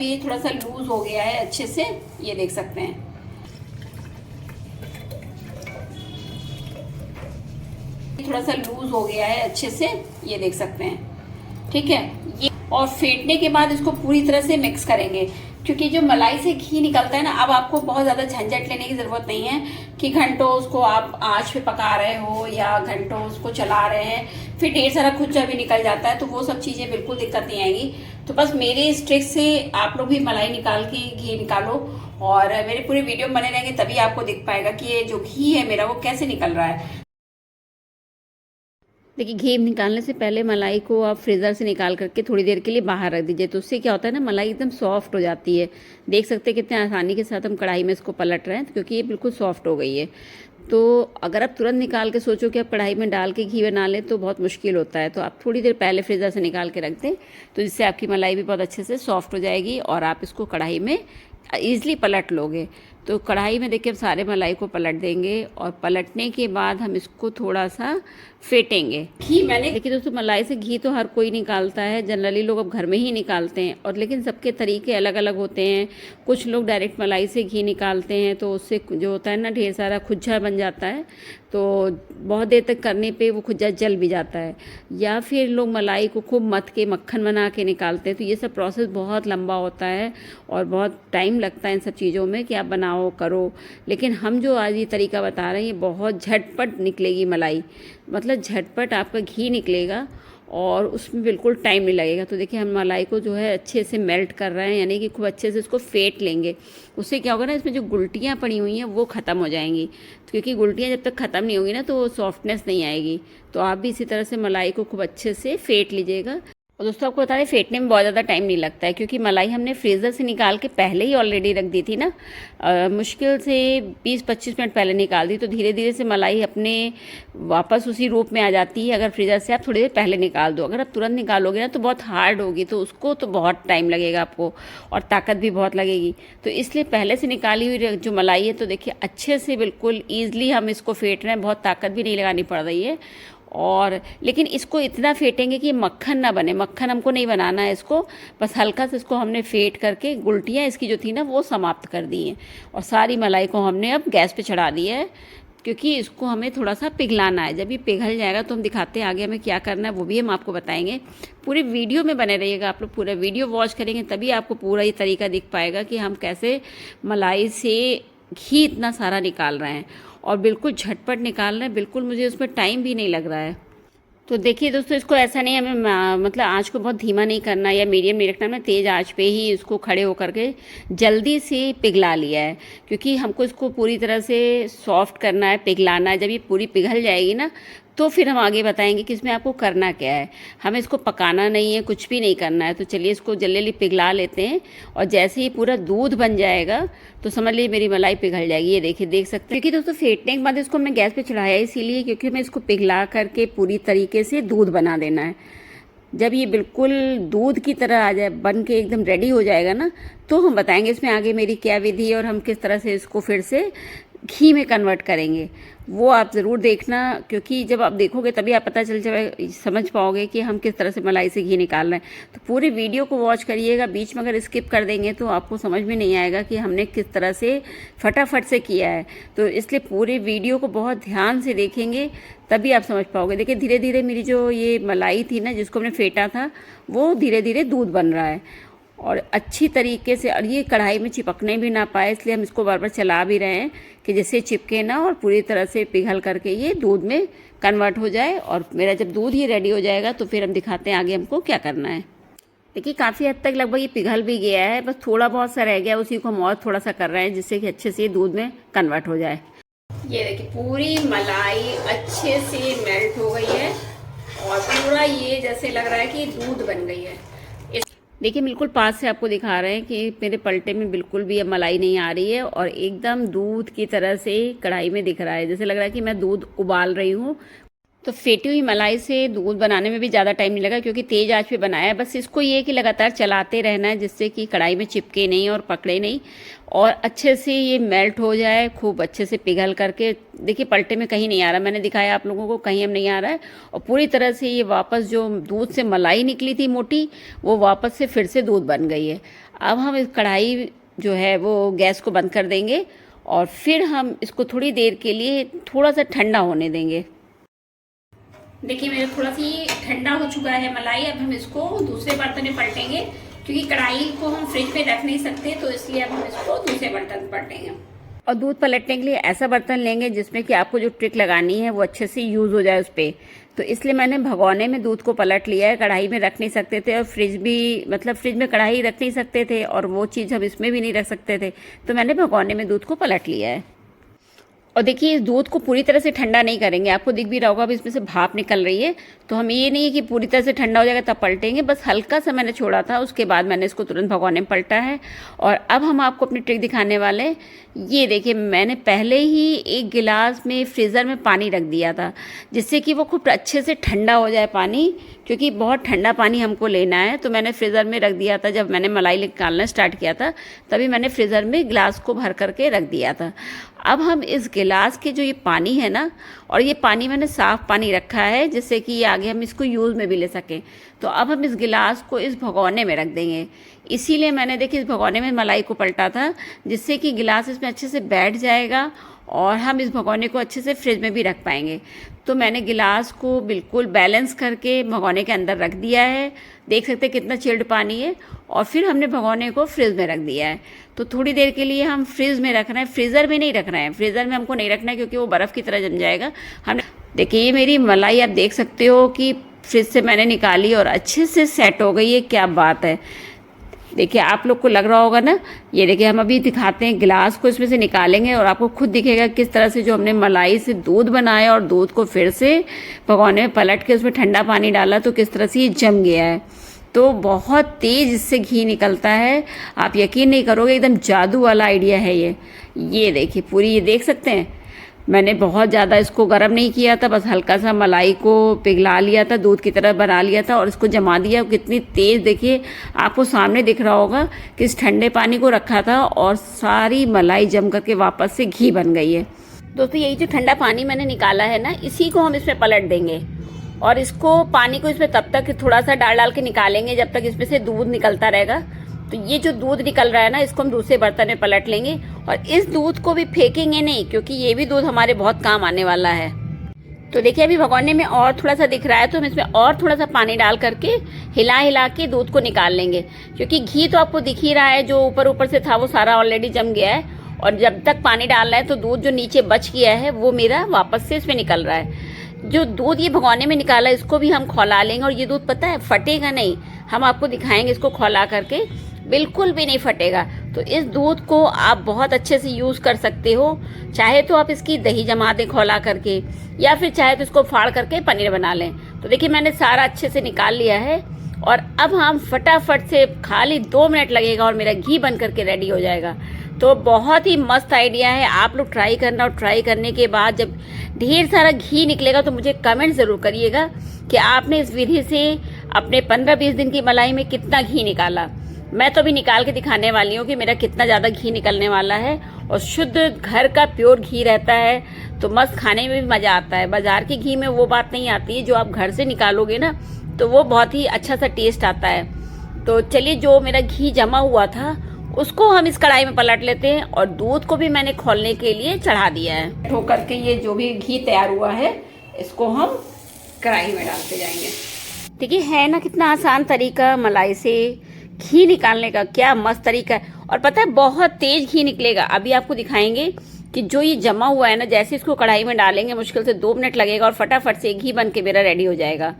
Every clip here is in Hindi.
ये थोड़ा सा लूज हो गया है अच्छे से, ये देख सकते हैं। थोड़ा सा लूज हो गया है अच्छे से, ये देख सकते हैं। ठीक है, ये और फेंटने के बाद इसको पूरी तरह से मिक्स करेंगे, क्योंकि जो मलाई से घी निकलता है ना, अब आपको बहुत ज़्यादा झंझट लेने की ज़रूरत नहीं है कि घंटों उसको आप आंच पे पका रहे हो या घंटों उसको चला रहे हैं, फिर ढेर सारा खुज्जा भी निकल जाता है, तो वो सब चीज़ें बिल्कुल दिक्कत नहीं आएगी। तो बस मेरे इस ट्रिक से आप लोग भी मलाई निकाल के घी निकालो, और मेरे पूरे वीडियो में बने रहेंगे, तभी आपको दिख पाएगा कि ये जो घी है मेरा वो कैसे निकल रहा है। देखिए, घी निकालने से पहले मलाई को आप फ्रीज़र से निकाल करके थोड़ी देर के लिए बाहर रख दीजिए, तो उससे क्या होता है ना, मलाई एकदम सॉफ्ट हो जाती है। देख सकते हैं कितने आसानी के साथ हम कढ़ाई में इसको पलट रहे हैं, क्योंकि ये बिल्कुल सॉफ्ट हो गई है। तो अगर आप तुरंत निकाल के सोचो कि आप कढ़ाई में डाल के घी बना लें तो बहुत मुश्किल होता है, तो आप थोड़ी देर पहले फ्रीज़र से निकाल के रख दें, तो जिससे आपकी मलाई भी बहुत अच्छे से सॉफ्ट हो जाएगी और आप इसको कढ़ाई में ईज़िली पलट लोगे। तो कढ़ाई में देखिए, हम सारे मलाई को पलट देंगे और पलटने के बाद हम इसको थोड़ा सा फेंटेंगे। घी मैंने देखिए दोस्तों, मलाई से घी तो हर कोई निकालता है, जनरली लोग अब घर में ही निकालते हैं, और लेकिन सबके तरीके अलग अलग होते हैं। कुछ लोग डायरेक्ट मलाई से घी निकालते हैं, तो उससे जो होता है ना, ढेर सारा खुज्जा बन जाता है, तो बहुत देर तक करने पे वो खुज्जा जल भी जाता है। या फिर लोग मलाई को खूब मथ के मक्खन बना के निकालते हैं, तो ये सब प्रोसेस बहुत लंबा होता है और बहुत टाइम लगता है इन सब चीज़ों में कि आप बनाओ करो। लेकिन हम जो आज ये तरीका बता रहे हैं, ये बहुत झटपट निकलेगी मलाई, मतलब झटपट आपका घी निकलेगा और उसमें बिल्कुल टाइम नहीं लगेगा। तो देखिए, हम मलाई को जो है अच्छे से मेल्ट कर रहे हैं, यानी कि खूब अच्छे से इसको फेंट लेंगे। उससे क्या होगा ना, इसमें जो गुलटियाँ पड़ी हुई हैं वो ख़त्म हो जाएंगी, क्योंकि गुलटियाँ जब तक ख़त्म नहीं होंगी ना, तो वो सॉफ्टनेस नहीं आएगी। तो आप भी इसी तरह से मलाई को खूब अच्छे से फेंट लीजिएगा। और दोस्तों, आपको बता दें, फेंटने में बहुत ज़्यादा टाइम नहीं लगता है, क्योंकि मलाई हमने फ्रीज़र से निकाल के पहले ही ऑलरेडी रख दी थी ना। मुश्किल से 20-25 मिनट पहले निकाल दी, तो धीरे धीरे से मलाई अपने वापस उसी रूप में आ जाती है अगर फ्रीज़र से आप थोड़ी देर पहले निकाल दो। अगर आप तुरंत निकालोगे ना तो बहुत हार्ड होगी, तो उसको तो बहुत टाइम लगेगा आपको और ताकत भी बहुत लगेगी। तो इसलिए पहले से निकाली हुई जो मलाई है, तो देखिए अच्छे से बिल्कुल ईजिली हम इसको फेंट रहे हैं, बहुत ताकत भी नहीं लगानी पड़ रही है। और लेकिन इसको इतना फेंटेंगे कि मक्खन ना बने, मक्खन हमको नहीं बनाना है इसको, बस हल्का से इसको हमने फेंट करके गुलटियाँ इसकी जो थी ना वो समाप्त कर दी हैं, और सारी मलाई को हमने अब गैस पे चढ़ा दिया है, क्योंकि इसको हमें थोड़ा सा पिघलाना है। जब ये पिघल जाएगा तो हम दिखाते हैं आगे हमें क्या करना है, वो भी हम आपको बताएंगे। पूरे वीडियो में बने रहिएगा, आप लोग पूरा वीडियो वॉच करेंगे तभी आपको पूरा ये तरीका दिख पाएगा कि हम कैसे मलाई से घी इतना सारा निकाल रहे हैं, और बिल्कुल झटपट निकाल रहे हैं, बिल्कुल मुझे उसमें टाइम भी नहीं लग रहा है। तो देखिए दोस्तों, इसको ऐसा नहीं हमें मतलब आँच को बहुत धीमा नहीं करना या मीडियम नहीं रखना, हमने तेज़ आँच पे ही इसको खड़े होकर के जल्दी से पिघला लिया है, क्योंकि हमको इसको पूरी तरह से सॉफ्ट करना है, पिघलाना है। जब ये पूरी पिघल जाएगी ना, तो फिर हम आगे बताएंगे कि इसमें आपको करना क्या है। हमें इसको पकाना नहीं है, कुछ भी नहीं करना है। तो चलिए इसको जल्दी जल्दी पिघला लेते हैं, और जैसे ही पूरा दूध बन जाएगा तो समझ लीजिए मेरी मलाई पिघल जाएगी। ये देखिए, देख सकते हैं। क्योंकि दोस्तों, फेंटने के बाद इसको हमने गैस पे चढ़ाया इसीलिए क्योंकि हमें इसको पिघला करके पूरी तरीके से दूध बना देना है। जब ये बिल्कुल दूध की तरह आ जाए, बन के एकदम रेडी हो जाएगा ना, तो हम बताएंगे इसमें आगे मेरी क्या विधि है और हम किस तरह से इसको फिर से घी में कन्वर्ट करेंगे। वो आप ज़रूर देखना, क्योंकि जब आप देखोगे तभी आप पता चल जाए, समझ पाओगे कि हम किस तरह से मलाई से घी निकाल रहे हैं। तो पूरे वीडियो को वॉच करिएगा, बीच में अगर स्किप कर देंगे तो आपको समझ में नहीं आएगा कि हमने किस तरह से फटाफट से किया है। तो इसलिए पूरे वीडियो को बहुत ध्यान से देखेंगे तभी आप समझ पाओगे। देखिए, धीरे धीरे मेरी जो ये मलाई थी ना, जिसको हमने फेंटा था, वो धीरे धीरे दूध बन रहा है और अच्छी तरीके से, और ये कढ़ाई में चिपकने भी ना पाए, इसलिए हम इसको बार बार चला भी रहे हैं कि जिससे चिपके ना और पूरी तरह से पिघल करके ये दूध में कन्वर्ट हो जाए। और मेरा जब दूध ही रेडी हो जाएगा तो फिर हम दिखाते हैं आगे हमको क्या करना है। देखिए, काफ़ी हद तक लगभग ये पिघल भी गया है, बस थोड़ा बहुत सा रह गया, उसी को हम और थोड़ा सा कर रहे हैं जिससे कि अच्छे से दूध में कन्वर्ट हो जाए। ये देखिए, पूरी मलाई अच्छे से मेल्ट हो गई है और पूरा ये जैसे लग रहा है कि दूध बन गई है। देखिए, बिल्कुल पास से आपको दिखा रहे हैं कि मेरे पलटे में बिल्कुल भी अब मलाई नहीं आ रही है और एकदम दूध की तरह से कढ़ाई में दिख रहा है, जैसे लग रहा है कि मैं दूध उबाल रही हूँ। तो फेटी हुई मलाई से दूध बनाने में भी ज़्यादा टाइम नहीं लगा, क्योंकि तेज़ आंच पे बनाया है। बस इसको ये कि लगातार चलाते रहना है, जिससे कि कढ़ाई में चिपके नहीं और पकड़े नहीं, और अच्छे से ये मेल्ट हो जाए, खूब अच्छे से पिघल करके। देखिए, पलटे में कहीं नहीं आ रहा, मैंने दिखाया आप लोगों को, कहीं हम नहीं आ रहा है, और पूरी तरह से ये वापस जो दूध से मलाई निकली थी मोटी, वो वापस से फिर से दूध बन गई है। अब हम इस कढ़ाई जो है वो गैस को बंद कर देंगे और फिर हम इसको थोड़ी देर के लिए थोड़ा सा ठंडा होने देंगे। देखिए मेरा थोड़ा सा ये ठंडा हो चुका है मलाई। अब हम इसको दूसरे बर्तन में पलटेंगे, क्योंकि कढ़ाई को हम फ्रिज में रख नहीं सकते, तो इसलिए अब हम इसको दूसरे बर्तन में पलटेंगे। और दूध पलटने के लिए ऐसा बर्तन लेंगे जिसमें कि आपको जो ट्रिक लगानी है वो अच्छे से यूज़ हो जाए उस पर। तो इसलिए मैंने भगोने में दूध को पलट लिया है। कढ़ाई में रख नहीं सकते थे और फ्रिज भी, मतलब फ्रिज में कढ़ाई रख नहीं सकते थे और वो चीज़ हम इसमें भी नहीं रख सकते थे, तो मैंने भगोने में दूध को पलट लिया है। और देखिए इस दूध को पूरी तरह से ठंडा नहीं करेंगे, आपको दिख भी रहा होगा अब इसमें से भाप निकल रही है, तो हम ये नहीं है कि पूरी तरह से ठंडा हो जाएगा तब पलटेंगे, बस हल्का सा मैंने छोड़ा था, उसके बाद मैंने इसको तुरंत भगोने में पलटा है। और अब हम आपको अपनी ट्रिक दिखाने वाले हैं। ये देखिए मैंने पहले ही एक गिलास में फ्रीज़र में पानी रख दिया था, जिससे कि वो खूब अच्छे से ठंडा हो जाए पानी, क्योंकि बहुत ठंडा पानी हमको लेना है। तो मैंने फ्रीज़र में रख दिया था, जब मैंने मलाई निकालना स्टार्ट किया था तभी मैंने फ्रीज़र में गिलास को भर करके रख दिया था। अब हम इस गिलास के जो ये पानी है ना, और ये पानी मैंने साफ़ पानी रखा है जिससे कि आगे हम इसको यूज़ में भी ले सकें, तो अब हम इस गिलास को इस भगोने में रख देंगे। इसीलिए मैंने देखिए इस भगोने में मलाई को पलटा था, जिससे कि गिलास इसमें अच्छे से बैठ जाएगा और हम इस भगोने को अच्छे से फ्रिज में भी रख पाएंगे। तो मैंने गिलास को बिल्कुल बैलेंस करके भगोने के अंदर रख दिया है, देख सकते हैं कितना चिल्ड पानी है, और फिर हमने भगोने को फ्रिज में रख दिया है। तो थोड़ी देर के लिए हम फ्रिज में रख रहे हैं, फ्रीज़र में नहीं रख रहे हैं, फ्रीज़र में हमको नहीं रखना है क्योंकि वो बर्फ़ की तरह जम जाएगा। हमने देखिए ये मेरी मलाई आप देख सकते हो कि फ्रिज से मैंने निकाली और अच्छे से सेट हो गई है, क्या बात है। देखिए आप लोग को लग रहा होगा ना, ये देखिए हम अभी दिखाते हैं, गिलास को इसमें से निकालेंगे और आपको खुद दिखेगा किस तरह से जो हमने मलाई से दूध बनाया और दूध को फिर से भगोने में पलट के उसमें ठंडा पानी डाला तो किस तरह से ये जम गया है। तो बहुत तेज़ इससे घी निकलता है, आप यकीन नहीं करोगे, एकदम जादू वाला आइडिया है ये देखिए पूरी, ये देख सकते हैं मैंने बहुत ज़्यादा इसको गर्म नहीं किया था, बस हल्का सा मलाई को पिघला लिया था, दूध की तरह बना लिया था और इसको जमा दिया। कितनी तेज़ देखिए आपको सामने दिख रहा होगा कि इस ठंडे पानी को रखा था और सारी मलाई जम करके वापस से घी बन गई है। दोस्तों यही जो ठंडा पानी मैंने निकाला है ना, इसी को हम इसमें पलट देंगे और इसको पानी को इसमें तब तक थोड़ा सा डाल के निकालेंगे जब तक इसमें से दूध निकलता रहेगा। तो ये जो दूध निकल रहा है ना, इसको हम दूसरे बर्तन में पलट लेंगे और इस दूध को भी फेंकेंगे नहीं, क्योंकि ये भी दूध हमारे बहुत काम आने वाला है। तो देखिए अभी भगोने में और थोड़ा सा दिख रहा है, तो हम इसमें और थोड़ा सा पानी डाल करके हिला हिला के दूध को निकाल लेंगे, क्योंकि घी तो आपको दिख ही रहा है, जो ऊपर से था वो सारा ऑलरेडी जम गया है और जब तक पानी डालना है तो दूध जो नीचे बच गया है वो मेरा वापस से इसमें निकल रहा है। जो दूध ये भगोने में निकाला इसको भी हम खौला लेंगे और ये दूध पता है फटेगा नहीं, हम आपको दिखाएंगे इसको खौला करके, बिल्कुल भी नहीं फटेगा। तो इस दूध को आप बहुत अच्छे से यूज़ कर सकते हो, चाहे तो आप इसकी दही जमा दें खौला करके, या फिर चाहे तो इसको फाड़ करके पनीर बना लें। तो देखिए मैंने सारा अच्छे से निकाल लिया है और अब हम फटाफट से, खाली 2 मिनट लगेगा और मेरा घी बन करके रेडी हो जाएगा। तो बहुत ही मस्त आइडिया है, आप लोग ट्राई करना और ट्राई करने के बाद जब ढेर सारा घी निकलेगा तो मुझे कमेंट ज़रूर करिएगा कि आपने इस विधि से अपने 15-20 दिन की मलाई में कितना घी निकाला। मैं तो अभी निकाल के दिखाने वाली हूँ कि मेरा कितना ज़्यादा घी निकलने वाला है, और शुद्ध घर का प्योर घी रहता है तो मस्त खाने में भी मज़ा आता है। बाज़ार के घी में वो बात नहीं आती है, जो आप घर से निकालोगे ना तो वो बहुत ही अच्छा सा टेस्ट आता है। तो चलिए जो मेरा घी जमा हुआ था उसको हम इस कढ़ाई में पलट लेते हैं और दूध को भी मैंने खौलने के लिए चढ़ा दिया है। ठोक करके ये जो भी घी तैयार हुआ है इसको हम कढ़ाई में डालते जाएंगे। देखिए है ना कितना आसान तरीका मलाई से घी निकालने का, क्या मस्त तरीका है। और पता है बहुत तेज घी निकलेगा, अभी आपको दिखाएंगे कि जो ये जमा हुआ है ना, जैसे इसको कढ़ाई में डालेंगे मुश्किल से 2 मिनट लगेगा और फटाफट से घी बन के मेरा रेडी हो जाएगा।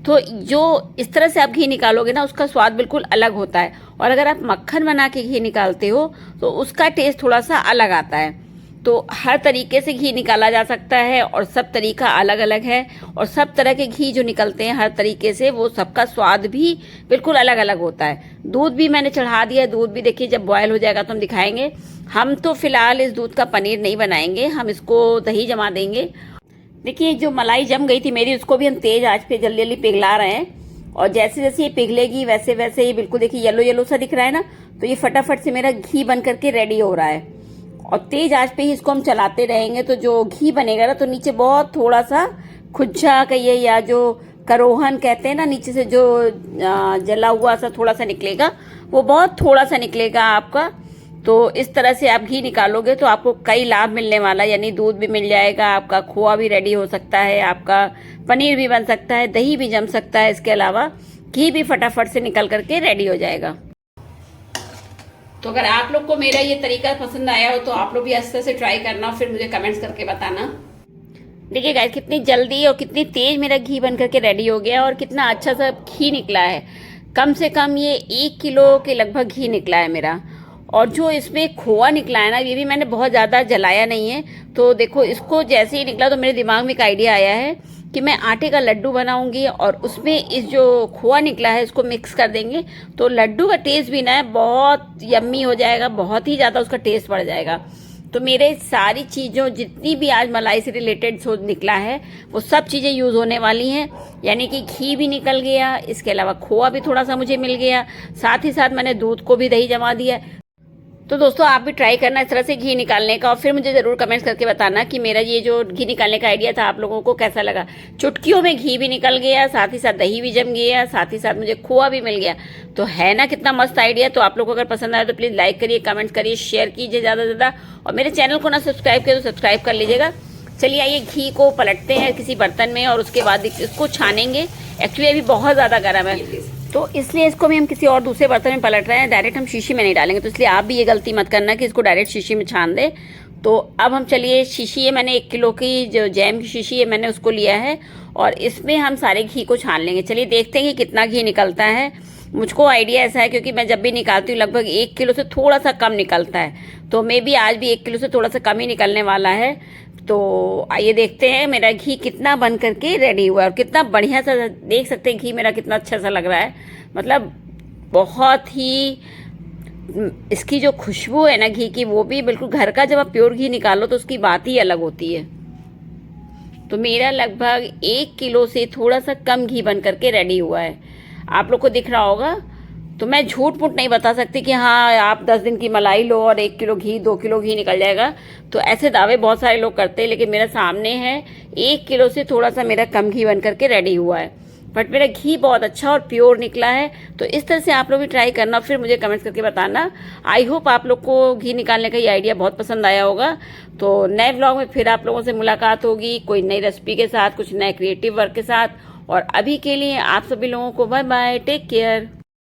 तो जो इस तरह से आप घी निकालोगे ना उसका स्वाद बिल्कुल अलग होता है, और अगर आप मक्खन बना के घी निकालते हो तो उसका टेस्ट थोड़ा सा अलग आता है। तो हर तरीके से घी निकाला जा सकता है और सब तरीका अलग अलग है, और सब तरह के घी जो निकलते हैं हर तरीके से वो सबका स्वाद भी बिल्कुल अलग अलग होता है। दूध भी मैंने चढ़ा दिया, दूध भी देखिए जब बॉयल हो जाएगा तो हम दिखाएंगे। हम तो फिलहाल इस दूध का पनीर नहीं बनाएंगे, हम इसको दही जमा देंगे। देखिए जो मलाई जम गई थी मेरी, उसको भी हम तेज आंच पे जल्दी जल्दी पिघला रहे हैं, और जैसे जैसे ये पिघलेगी वैसे वैसे ये बिल्कुल देखिए येलो येलो सा दिख रहा है ना, तो ये फटाफट से मेरा घी बन करके रेडी हो रहा है। और तेज आंच पे ही इसको हम चलाते रहेंगे तो जो घी बनेगा ना, तो नीचे बहुत थोड़ा सा खुज्जा कहिए या जो करोहन कहते हैं ना, नीचे से जो जला हुआ सा थोड़ा सा निकलेगा, वो बहुत थोड़ा सा निकलेगा आपका। तो इस तरह से आप घी निकालोगे तो आपको कई लाभ मिलने वाला है, यानी दूध भी मिल जाएगा, आपका खोआ भी रेडी हो सकता है, आपका पनीर भी बन सकता है, दही भी जम सकता है, इसके अलावा घी भी फटाफट से निकल करके रेडी हो जाएगा। तो अगर आप लोग को मेरा ये तरीका पसंद आया हो तो आप लोग भी इस तरह से ट्राई करना, फिर मुझे कमेंट्स करके बताना। देखिए गाइस, कितनी जल्दी और कितनी तेज मेरा घी बन करके रेडी हो गया और कितना अच्छा सा घी निकला है। कम से कम ये 1 किलो के लगभग घी निकला है मेरा। और जो इसमें खोआ निकला है ना, ये भी मैंने बहुत ज़्यादा जलाया नहीं है। तो देखो, इसको जैसे ही निकला तो मेरे दिमाग में एक आइडिया आया है कि मैं आटे का लड्डू बनाऊंगी और उसमें इस जो खोआ निकला है इसको मिक्स कर देंगे, तो लड्डू का टेस्ट भी ना बहुत यम्मी हो जाएगा, बहुत ही ज़्यादा उसका टेस्ट बढ़ जाएगा। तो मेरे सारी चीज़ों जितनी भी आज मलाई से रिलेटेड सो निकला है वो सब चीज़ें यूज़ होने वाली हैं, यानी कि घी भी निकल गया, इसके अलावा खोआ भी थोड़ा सा मुझे मिल गया, साथ ही साथ मैंने दूध को भी दही जमा दिया। तो दोस्तों आप भी ट्राई करना इस तरह से घी निकालने का और फिर मुझे ज़रूर कमेंट्स करके बताना कि मेरा ये जो घी निकालने का आइडिया था आप लोगों को कैसा लगा। चुटकियों में घी भी निकल गया, साथ ही साथ दही भी जम गया, साथ ही साथ मुझे खोआ भी मिल गया। तो है ना कितना मस्त आइडिया। तो आप लोगों को अगर पसंद आया तो प्लीज़ लाइक करिए, कमेंट्स करिए, शेयर कीजिए ज़्यादा से ज़्यादा, और मेरे चैनल को ना सब्सक्राइब किया तो सब्सक्राइब कर लीजिएगा। चलिए आइए घी को पलटते हैं किसी बर्तन में और उसके बाद इसको छानेंगे। एक्चुअली अभी बहुत ज़्यादा गर्म है तो इसलिए इसको भी हम किसी और दूसरे बर्तन में पलट रहे हैं, डायरेक्ट हम शीशी में नहीं डालेंगे। तो इसलिए आप भी ये गलती मत करना कि इसको डायरेक्ट शीशी में छान दे। तो अब हम चलिए शीशी है, मैंने 1 किलो की जो जैम की शीशी है मैंने उसको लिया है और इसमें हम सारे घी को छान लेंगे। चलिए देखते हैं कि कितना घी निकलता है। मुझको आइडिया ऐसा है क्योंकि मैं जब भी निकालती हूँ लगभग 1 किलो से थोड़ा सा कम निकलता है, तो मे भी आज भी 1 किलो से थोड़ा सा कम ही निकलने वाला है। तो आइए देखते हैं मेरा घी कितना बन करके रेडी हुआ है और कितना बढ़िया सा, देख सकते हैं घी मेरा कितना अच्छा सा लग रहा है। मतलब बहुत ही इसकी जो खुशबू है ना घी की, वो भी बिल्कुल घर का। जब आप प्योर घी निकालो तो उसकी बात ही अलग होती है। तो मेरा लगभग 1 किलो से थोड़ा सा कम घी बन करके रेडी हुआ है, आप लोग को दिख रहा होगा। तो मैं झूठ मूठ नहीं बता सकती कि हाँ आप 10 दिन की मलाई लो और 1 किलो घी 2 किलो घी निकल जाएगा। तो ऐसे दावे बहुत सारे लोग करते हैं, लेकिन मेरे सामने है 1 किलो से थोड़ा सा मेरा कम घी बन करके रेडी हुआ है, बट मेरा घी बहुत अच्छा और प्योर निकला है। तो इस तरह से आप लोग भी ट्राई करना, फिर मुझे कमेंट्स करके बताना। आई होप आप लोग को घी निकालने का ये आइडिया बहुत पसंद आया होगा। तो नए व्लॉग में फिर आप लोगों से मुलाकात होगी, कोई नई रेसिपी के साथ, कुछ नए क्रिएटिव वर्क के साथ। और अभी के लिए आप सभी लोगों को बाय बाय, टेक केयर।